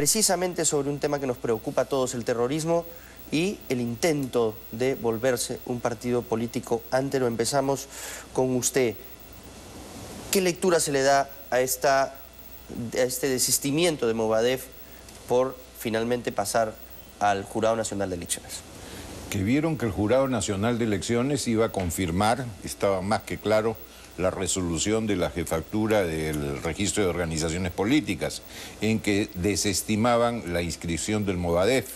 precisamente sobre un tema que nos preocupa a todos, el terrorismo y el intento de volverse un partido político antero. Empezamos con usted. ¿Qué lectura se le da a este desistimiento de Movadef por finalmente pasar al Jurado Nacional de Elecciones? Que vieron que el Jurado Nacional de Elecciones iba a confirmar, estaba más que claro, la resolución de la jefatura del Registro de Organizaciones Políticas, en que desestimaban la inscripción del Movadef,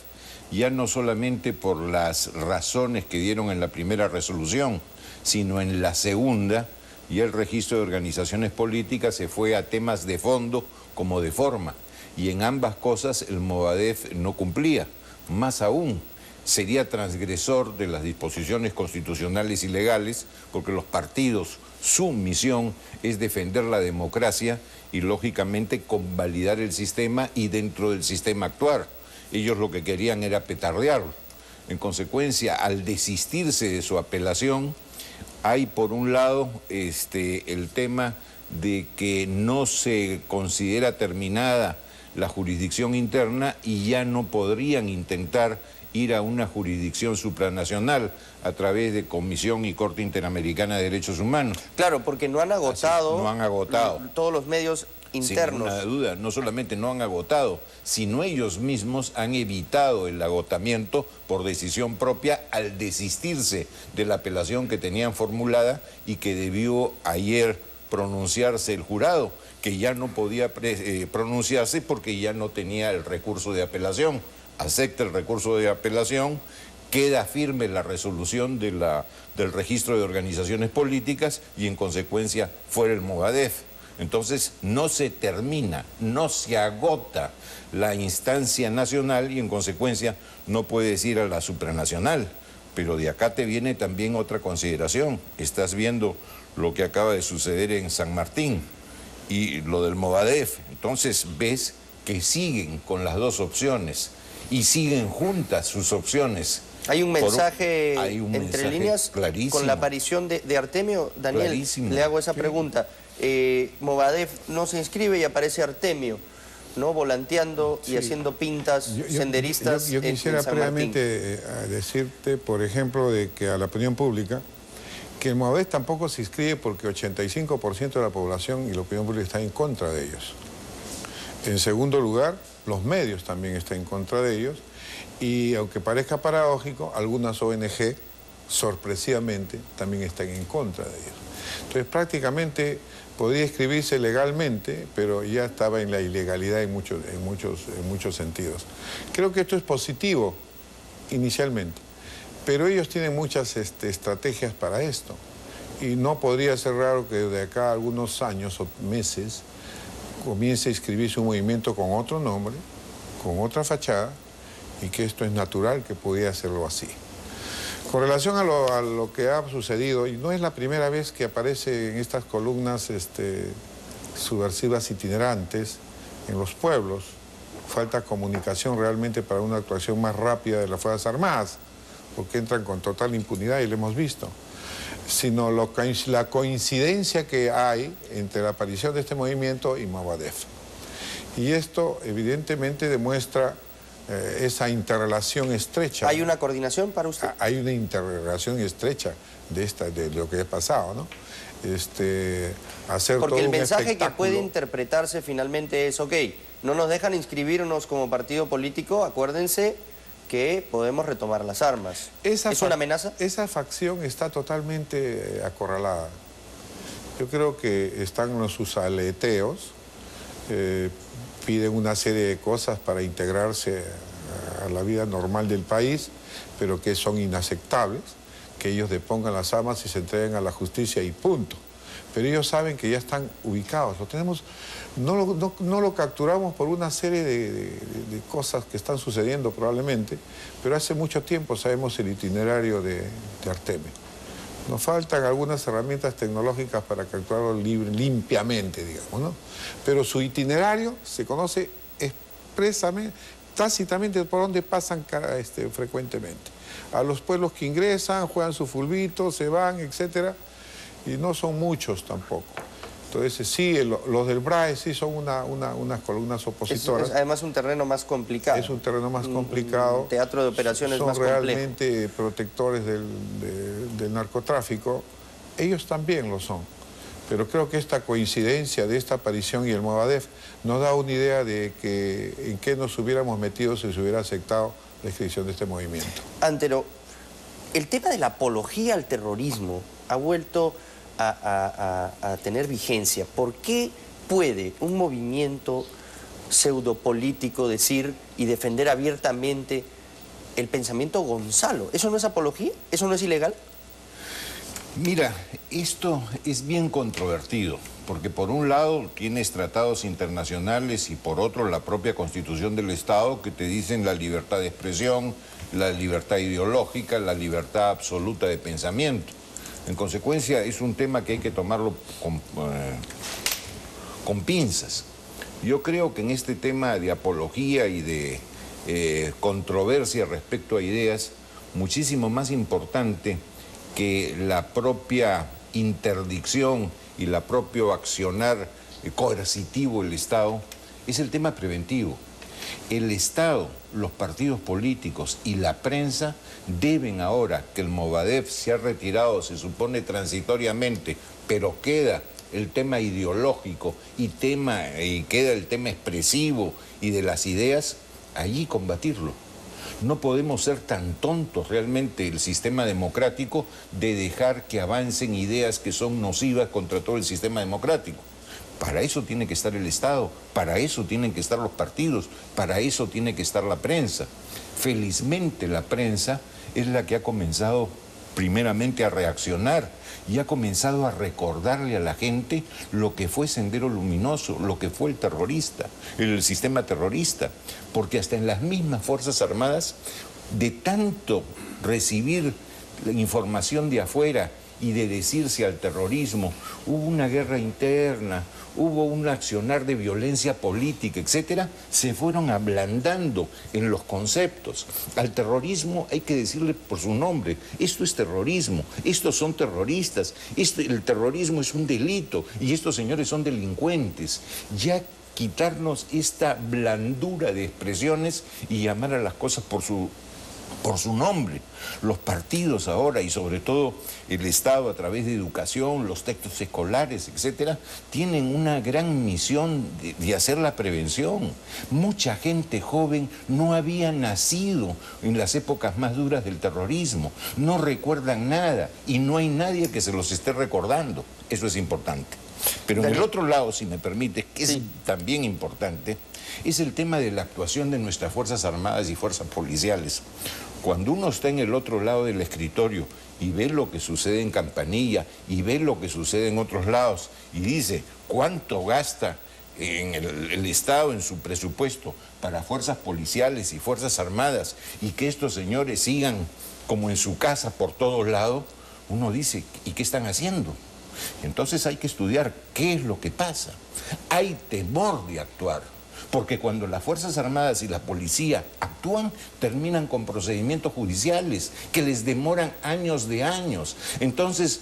ya no solamente por las razones que dieron en la primera resolución, sino en la segunda, y el Registro de Organizaciones Políticas se fue a temas de fondo como de forma, y en ambas cosas el Movadef no cumplía. Más aún, sería transgresor de las disposiciones constitucionales y legales, porque los partidos, su misión es defender la democracia y, lógicamente, convalidar el sistema y dentro del sistema actuar. Ellos lo que querían era petardearlo. En consecuencia, al desistirse de su apelación, hay por un lado el tema de que no se considera terminada la jurisdicción interna y ya no podrían intentar ir a una jurisdicción supranacional a través de Comisión y Corte Interamericana de Derechos Humanos. Claro, porque no han agotado, no han agotado todos los medios internos. Sin ninguna duda, no solamente no han agotado, sino ellos mismos han evitado el agotamiento por decisión propia al desistirse de la apelación que tenían formulada y que debió ayer pronunciarse el jurado, que ya no podía pronunciarse porque ya no tenía el recurso de apelación. Acepta el recurso de apelación, queda firme la resolución del Registro de Organizaciones Políticas y en consecuencia fuera el Movadef. Entonces no se termina, no se agota la instancia nacional y en consecuencia no puedes ir a la supranacional. Pero de acá te viene también otra consideración. Estás viendo lo que acaba de suceder en San Martín y lo del Movadef. Entonces ves que siguen con las dos opciones y siguen juntas sus opciones. Hay un mensaje entre líneas clarísimo, con la aparición de Artemio. Daniel, clarísimo. Le hago esa pregunta. Movadef no se inscribe y aparece Artemio, ¿no? Volanteando y haciendo pintas senderistas. Yo quisiera previamente decirte, por ejemplo, de que a la opinión pública, que el Movadef tampoco se inscribe porque 85% de la población y la opinión pública está en contra de ellos. En segundo lugar, los medios también están en contra de ellos y, aunque parezca paradójico, algunas ONG, sorpresivamente, también están en contra de ellos. Entonces, prácticamente podría inscribirse legalmente, pero ya estaba en la ilegalidad en muchos sentidos. Creo que esto es positivo inicialmente, pero ellos tienen muchas estrategias para esto y no podría ser raro que de acá a algunos años o meses comience a inscribirse un movimiento con otro nombre, con otra fachada, y que esto es natural que pudiera hacerlo así. Con relación a lo que ha sucedido, y no es la primera vez que aparece en estas columnas subversivas itinerantes en los pueblos, falta comunicación realmente para una actuación más rápida de las Fuerzas Armadas, porque entran con total impunidad y lo hemos visto, sino la coincidencia que hay entre la aparición de este movimiento y Movadef. Y esto evidentemente demuestra esa interrelación estrecha. ¿Hay una coordinación para usted? Hay una interrelación estrecha de lo que ha pasado, ¿no? Porque el mensaje que puede interpretarse finalmente es, ok, no nos dejan inscribirnos como partido político, acuérdense que podemos retomar las armas. ¿Es una amenaza? Esa facción está totalmente acorralada. Yo creo que están en sus aleteos, piden una serie de cosas para integrarse a la vida normal del país, pero que son inaceptables, que ellos depongan las armas y se entreguen a la justicia y punto. Pero ellos saben que ya están ubicados. No lo capturamos por una serie de cosas que están sucediendo probablemente, pero hace mucho tiempo sabemos el itinerario de Artemio. Nos faltan algunas herramientas tecnológicas para capturarlo limpiamente, digamos, ¿no? Pero su itinerario se conoce expresamente, tácitamente por donde pasan frecuentemente. A los pueblos que ingresan, juegan su fulbito, se van, etcétera, y no son muchos tampoco. Entonces sí, los del BRAE sí son unas columnas opositoras. Es además un terreno más complicado. Es un terreno más complicado. Un teatro de operaciones más complejo. Son realmente protectores del narcotráfico. Ellos también lo son. Pero creo que esta coincidencia de esta aparición y el Movadef nos da una idea de en qué nos hubiéramos metido si se hubiera aceptado la inscripción de este movimiento. Antero, el tema de la apología al terrorismo ha vuelto a tener vigencia. ¿Por qué puede un movimiento pseudopolítico decir y defender abiertamente el pensamiento Gonzalo? ¿Eso no es apología? ¿Eso no es ilegal? Mira, esto es bien controvertido, porque por un lado tienes tratados internacionales y por otro la propia Constitución del Estado que te dicen la libertad de expresión, la libertad ideológica, la libertad absoluta de pensamiento. En consecuencia, es un tema que hay que tomarlo con pinzas. Yo creo que en este tema de apología y de controversia respecto a ideas, muchísimo más importante que la propia interdicción y la propio accionar coercitivo del Estado es el tema preventivo. El Estado, los partidos políticos y la prensa deben ahora que el Movadef se ha retirado, se supone transitoriamente, pero queda el tema ideológico y queda el tema expresivo y de las ideas, allí combatirlo. No podemos ser tan tontos realmente el sistema democrático de dejar que avancen ideas que son nocivas contra todo el sistema democrático. Para eso tiene que estar el Estado, para eso tienen que estar los partidos, para eso tiene que estar la prensa. Felizmente la prensa es la que ha comenzado primeramente a reaccionar y ha comenzado a recordarle a la gente lo que fue Sendero Luminoso, lo que fue el sistema terrorista, porque hasta en las mismas Fuerzas Armadas, de tanto recibir la información de afuera y de decirse al terrorismo, hubo una guerra interna, hubo un accionar de violencia política, etcétera, se fueron ablandando en los conceptos. Al terrorismo hay que decirle por su nombre, esto es terrorismo, estos son terroristas, el terrorismo es un delito y estos señores son delincuentes. Ya quitarnos esta blandura de expresiones y llamar a las cosas por su nombre. Los partidos ahora y sobre todo el Estado a través de educación, los textos escolares, etcétera, tienen una gran misión de hacer la prevención. Mucha gente joven no había nacido en las épocas más duras del terrorismo, no recuerdan nada y no hay nadie que se los esté recordando. Eso es importante. Pero en el otro lado, si me permites, que es también importante, es el tema de la actuación de nuestras Fuerzas Armadas y Fuerzas Policiales. Cuando uno está en el otro lado del escritorio y ve lo que sucede en Campanilla y ve lo que sucede en otros lados y dice cuánto gasta en el Estado, en su presupuesto, para fuerzas policiales y Fuerzas Armadas y que estos señores sigan como en su casa por todos lados, uno dice, ¿y qué están haciendo? Entonces hay que estudiar qué es lo que pasa. Hay temor de actuar, porque cuando las Fuerzas Armadas y la policía actúan, terminan con procedimientos judiciales que les demoran años de años. Entonces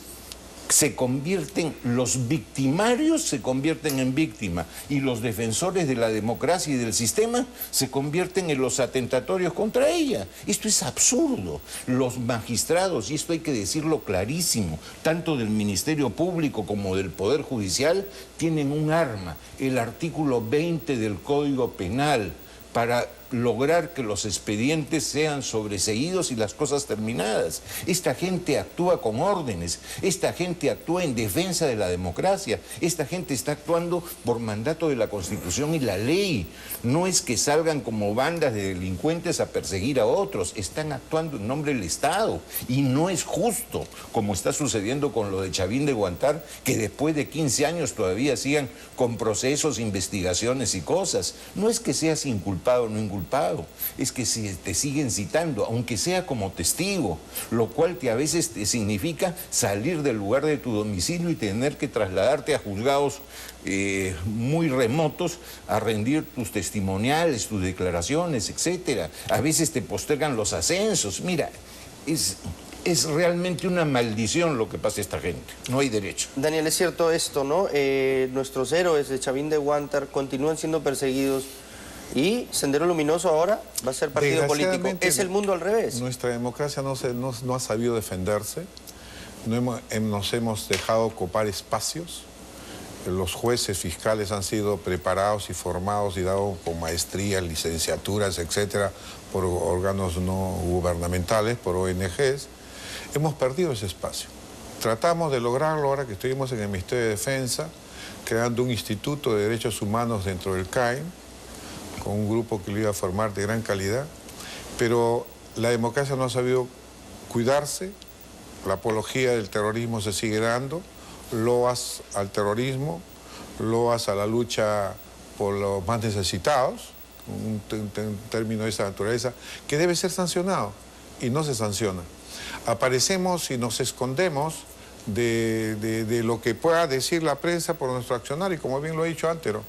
los victimarios se convierten en víctimas y los defensores de la democracia y del sistema se convierten en los atentatorios contra ella. Esto es absurdo. Los magistrados, y esto hay que decirlo clarísimo, tanto del Ministerio Público como del Poder Judicial, tienen un arma, el artículo 20 del Código Penal, para lograr que los expedientes sean sobreseídos y las cosas terminadas. Esta gente actúa con órdenes, esta gente actúa en defensa de la democracia, esta gente está actuando por mandato de la Constitución y la ley. No es que salgan como bandas de delincuentes a perseguir a otros, están actuando en nombre del Estado. Y no es justo, como está sucediendo con lo de Chavín de Huántar, que después de 15 años todavía sigan con procesos, investigaciones y cosas. No es que seas inculpado o no inculpado, es que si te siguen citando, aunque sea como testigo, lo cual a veces te significa salir del lugar de tu domicilio y tener que trasladarte a juzgados muy remotos a rendir tus testimoniales, tus declaraciones, etcétera. A veces te postergan los ascensos. Mira, Es realmente una maldición lo que pasa a esta gente. No hay derecho. Daniel, es cierto esto, ¿no? Nuestros héroes de Chavín de Huántar continúan siendo perseguidos y Sendero Luminoso ahora va a ser partido político. Es el mundo al revés. Nuestra democracia no ha sabido defenderse. Nos hemos dejado ocupar espacios. Los jueces fiscales han sido preparados y formados y dados con maestrías, licenciaturas, etcétera, por órganos no gubernamentales, por ONGs. Hemos perdido ese espacio. Tratamos de lograrlo ahora que estuvimos en el Ministerio de Defensa, creando un instituto de derechos humanos dentro del CAIM, con un grupo que lo iba a formar de gran calidad, pero la democracia no ha sabido cuidarse, la apología del terrorismo se sigue dando, loas al terrorismo, loas a la lucha por los más necesitados, un término de esa naturaleza, que debe ser sancionado y no se sanciona. Aparecemos y nos escondemos de lo que pueda decir la prensa por nuestro accionar y como bien lo he dicho antes, ¿no?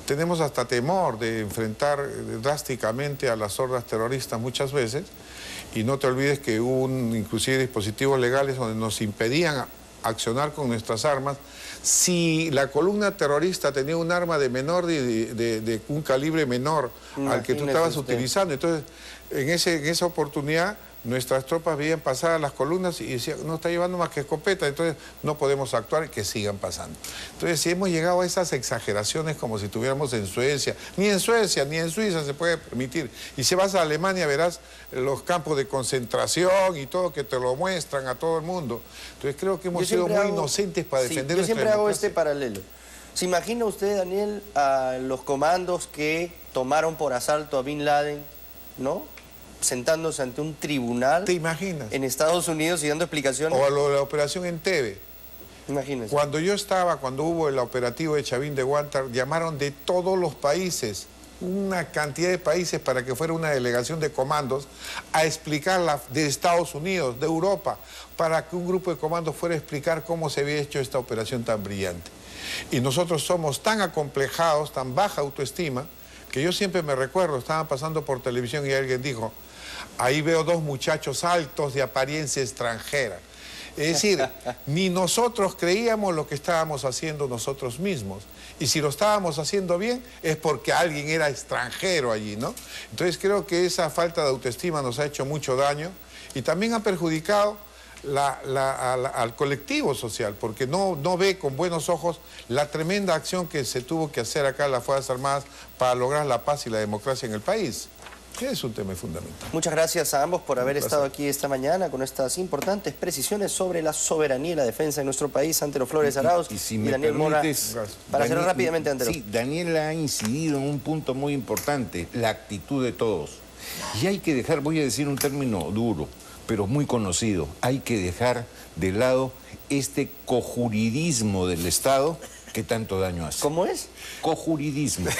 Tenemos hasta temor de enfrentar drásticamente a las hordas terroristas muchas veces y no te olvides que hubo inclusive dispositivos legales donde nos impedían accionar con nuestras armas si la columna terrorista tenía un arma de menor, de un calibre menor al que tú estabas utilizando. Entonces, en esa oportunidad, nuestras tropas veían pasar a las columnas y decían, no está llevando más que escopeta, entonces no podemos actuar y que sigan pasando. Entonces, si hemos llegado a esas exageraciones como si estuviéramos en Suecia, ni en Suecia, ni en Suiza se puede permitir. Y si vas a Alemania verás los campos de concentración y todo que te lo muestran a todo el mundo. Entonces, creo que hemos sido muy inocentes para defender nuestra democracia. Yo siempre hago este democracia. paralelo. ¿Se imagina usted, Daniel, a los comandos que tomaron por asalto a Bin Laden, ¿no? Sentándose ante un tribunal. ¿Te imaginas? En Estados Unidos y dando explicaciones. O a lo de la operación Entebbe. Imagínense. Cuando hubo el operativo de Chavín de Huántar, llamaron de todos los países, una cantidad de países para que fuera una delegación de comandos a explicar de Estados Unidos, de Europa, para que un grupo de comandos fuera a explicar cómo se había hecho esta operación tan brillante. Y nosotros somos tan acomplejados, tan baja autoestima, que yo siempre me recuerdo, estaban pasando por televisión y alguien dijo, ahí veo dos muchachos altos de apariencia extranjera. Es decir, ni nosotros creíamos lo que estábamos haciendo nosotros mismos. Y si lo estábamos haciendo bien, es porque alguien era extranjero allí, ¿no? Entonces creo que esa falta de autoestima nos ha hecho mucho daño y también ha perjudicado al colectivo social, porque no ve con buenos ojos la tremenda acción que se tuvo que hacer acá en las Fuerzas Armadas para lograr la paz y la democracia en el país. Es un tema fundamental. Muchas gracias a ambos por haber estado aquí esta mañana con estas importantes precisiones sobre la soberanía y la defensa de nuestro país. Antero Flores Arauz y Daniel Mora. Para cerrar rápidamente, Antero. Sí, Daniel ha incidido en un punto muy importante, la actitud de todos. Y hay que dejar, voy a decir un término duro, pero muy conocido, hay que dejar de lado este cojuridismo del Estado que tanto daño hace. ¿Cómo es? Cojuridismo.